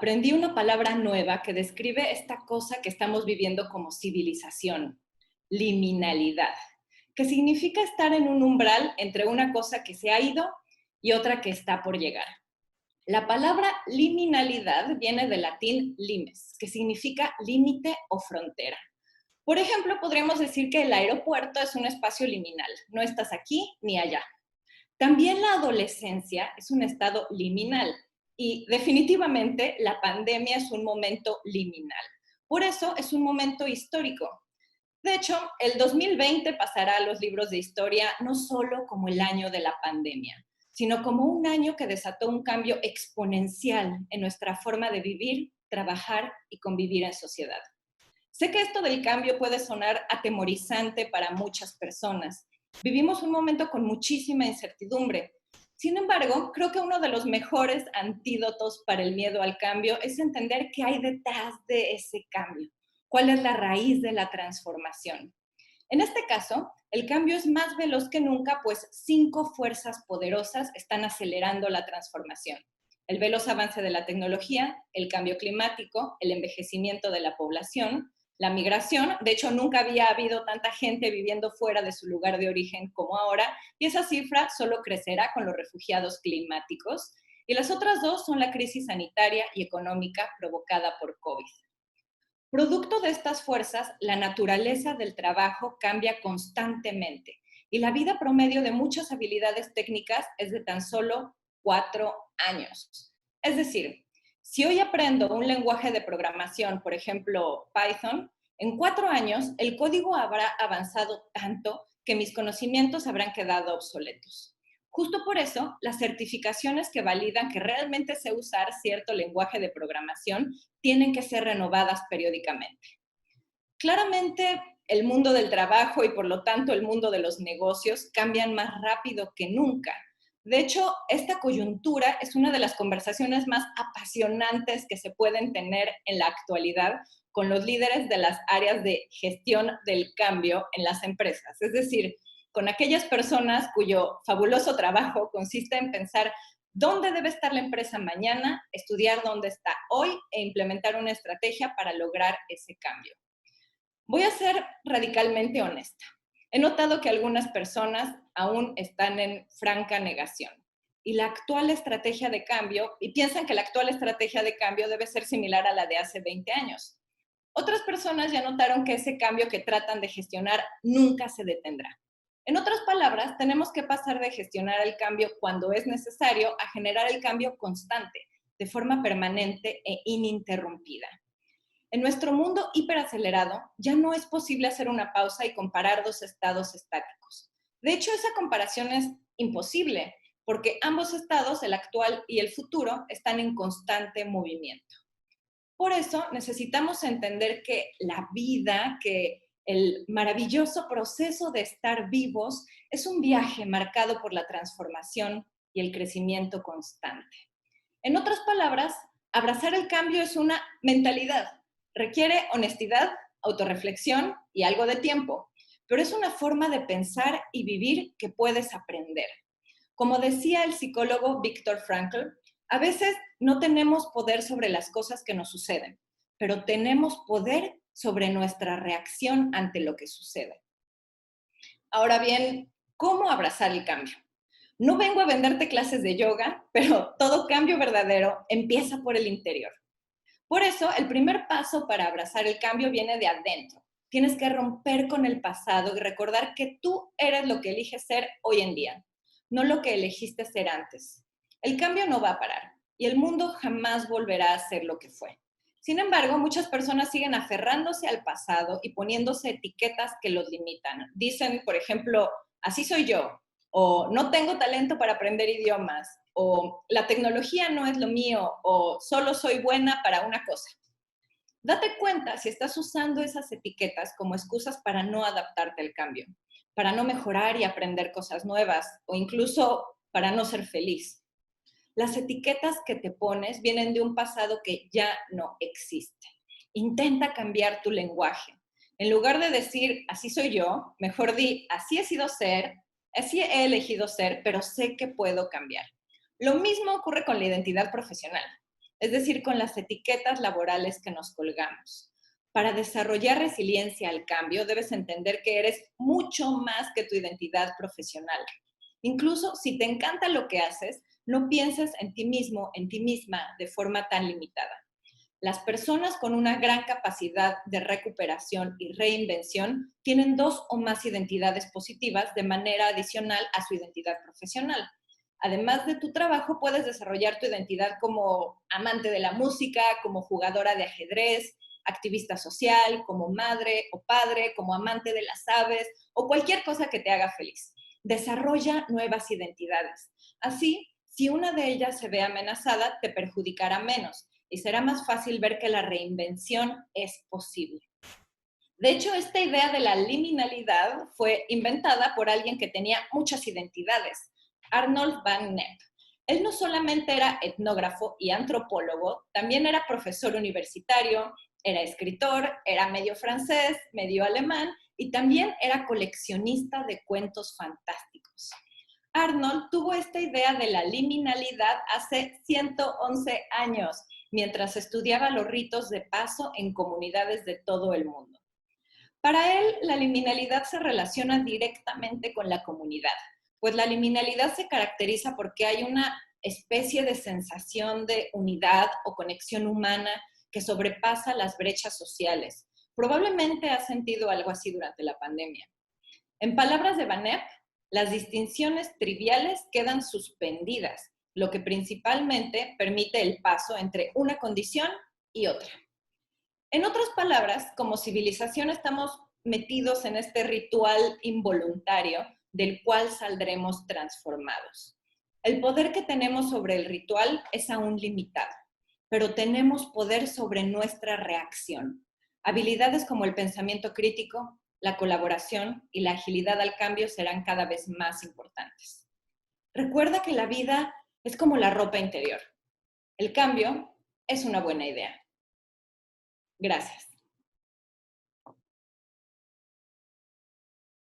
aprendí una palabra nueva que describe esta cosa que estamos viviendo como civilización, liminalidad, que significa estar en un umbral entre una cosa que se ha ido y otra que está por llegar. La palabra liminalidad viene del latín limes, que significa límite o frontera. Por ejemplo, podríamos decir que el aeropuerto es un espacio liminal, no estás aquí ni allá. También la adolescencia es un estado liminal y definitivamente la pandemia es un momento liminal. Por eso es un momento histórico. De hecho, el 2020 pasará a los libros de historia no solo como el año de la pandemia, sino como un año que desató un cambio exponencial en nuestra forma de vivir, trabajar y convivir en sociedad. Sé que esto del cambio puede sonar atemorizante para muchas personas. Vivimos un momento con muchísima incertidumbre. Sin embargo, creo que uno de los mejores antídotos para el miedo al cambio es entender qué hay detrás de ese cambio, cuál es la raíz de la transformación. En este caso, el cambio es más veloz que nunca, pues 5 fuerzas poderosas están acelerando la transformación. El veloz avance de la tecnología, el cambio climático, el envejecimiento de la población, la migración. De hecho, nunca había habido tanta gente viviendo fuera de su lugar de origen como ahora, y esa cifra solo crecerá con los refugiados climáticos. Y las otras dos son la crisis sanitaria y económica provocada por COVID. Producto de estas fuerzas, la naturaleza del trabajo cambia constantemente y la vida promedio de muchas habilidades técnicas es de tan solo 4 años. Es decir, si hoy aprendo un lenguaje de programación, por ejemplo Python, en 4 años el código habrá avanzado tanto que mis conocimientos habrán quedado obsoletos. Justo por eso, las certificaciones que validan que realmente sé usar cierto lenguaje de programación tienen que ser renovadas periódicamente. Claramente, el mundo del trabajo y por lo tanto el mundo de los negocios cambian más rápido que nunca. De hecho, esta coyuntura es una de las conversaciones más apasionantes que se pueden tener en la actualidad con los líderes de las áreas de gestión del cambio en las empresas. Es decir, con aquellas personas cuyo fabuloso trabajo consiste en pensar dónde debe estar la empresa mañana, estudiar dónde está hoy e implementar una estrategia para lograr ese cambio. Voy a ser radicalmente honesta. He notado que algunas personas aún están en franca negación y la actual estrategia de cambio, y piensan que la actual estrategia de cambio debe ser similar a la de hace 20 años. Otras personas ya notaron que ese cambio que tratan de gestionar nunca se detendrá. En otras palabras, tenemos que pasar de gestionar el cambio cuando es necesario a generar el cambio constante, de forma permanente e ininterrumpida. En nuestro mundo hiperacelerado, ya no es posible hacer una pausa y comparar dos estados estáticos. De hecho, esa comparación es imposible, porque ambos estados, el actual y el futuro, están en constante movimiento. Por eso necesitamos entender que la vida, que el maravilloso proceso de estar vivos es un viaje marcado por la transformación y el crecimiento constante. En otras palabras, abrazar el cambio es una mentalidad. Requiere honestidad, autorreflexión y algo de tiempo, pero es una forma de pensar y vivir que puedes aprender. Como decía el psicólogo Viktor Frankl, a veces no tenemos poder sobre las cosas que nos suceden, pero tenemos poder sobre nuestra reacción ante lo que sucede. Ahora bien, ¿cómo abrazar el cambio? No vengo a venderte clases de yoga, pero todo cambio verdadero empieza por el interior. Por eso, el primer paso para abrazar el cambio viene de adentro. Tienes que romper con el pasado y recordar que tú eres lo que eliges ser hoy en día, no lo que elegiste ser antes. El cambio no va a parar y el mundo jamás volverá a ser lo que fue. Sin embargo, muchas personas siguen aferrándose al pasado y poniéndose etiquetas que los limitan. Dicen, por ejemplo, así soy yo, o no tengo talento para aprender idiomas, o la tecnología no es lo mío, o solo soy buena para una cosa. Date cuenta si estás usando esas etiquetas como excusas para no adaptarte al cambio, para no mejorar y aprender cosas nuevas, o incluso para no ser feliz. Las etiquetas que te pones vienen de un pasado que ya no existe. Intenta cambiar tu lenguaje. En lugar de decir, así soy yo, mejor di, así he sido ser, así he elegido ser, pero sé que puedo cambiar. Lo mismo ocurre con la identidad profesional. es decir, con las etiquetas laborales que nos colgamos. Para desarrollar resiliencia al cambio, debes entender que eres mucho más que tu identidad profesional. Incluso si te encanta lo que haces, no pienses en ti mismo, en ti misma, de forma tan limitada. Las personas con una gran capacidad de recuperación y reinvención tienen dos o más identidades positivas de manera adicional a su identidad profesional. Además de tu trabajo, puedes desarrollar tu identidad como amante de la música, como jugadora de ajedrez, activista social, como madre o padre, como amante de las aves o cualquier cosa que te haga feliz. Desarrolla nuevas identidades. Así, si una de ellas se ve amenazada, te perjudicará menos y será más fácil ver que la reinvención es posible. De hecho, esta idea de la liminalidad fue inventada por alguien que tenía muchas identidades, Arnold van Nepp. Él no solamente era etnógrafo y antropólogo, también era profesor universitario, era escritor, era medio francés, medio alemán y también era coleccionista de cuentos fantásticos. Arnold tuvo esta idea de la liminalidad hace 111 años, mientras estudiaba los ritos de paso en comunidades de todo el mundo. Para él, la liminalidad se relaciona directamente con la comunidad, pues la liminalidad se caracteriza porque hay una especie de sensación de unidad o conexión humana que sobrepasa las brechas sociales. Probablemente has sentido algo así durante la pandemia. En palabras de Van Epp, las distinciones triviales quedan suspendidas, lo que principalmente permite el paso entre una condición y otra. En otras palabras, como civilización estamos metidos en este ritual involuntario del cual saldremos transformados. El poder que tenemos sobre el ritual es aún limitado, pero tenemos poder sobre nuestra reacción. Habilidades como el pensamiento crítico, la colaboración y la agilidad al cambio serán cada vez más importantes. Recuerda que la vida es como la ropa interior. El cambio es una buena idea. Gracias.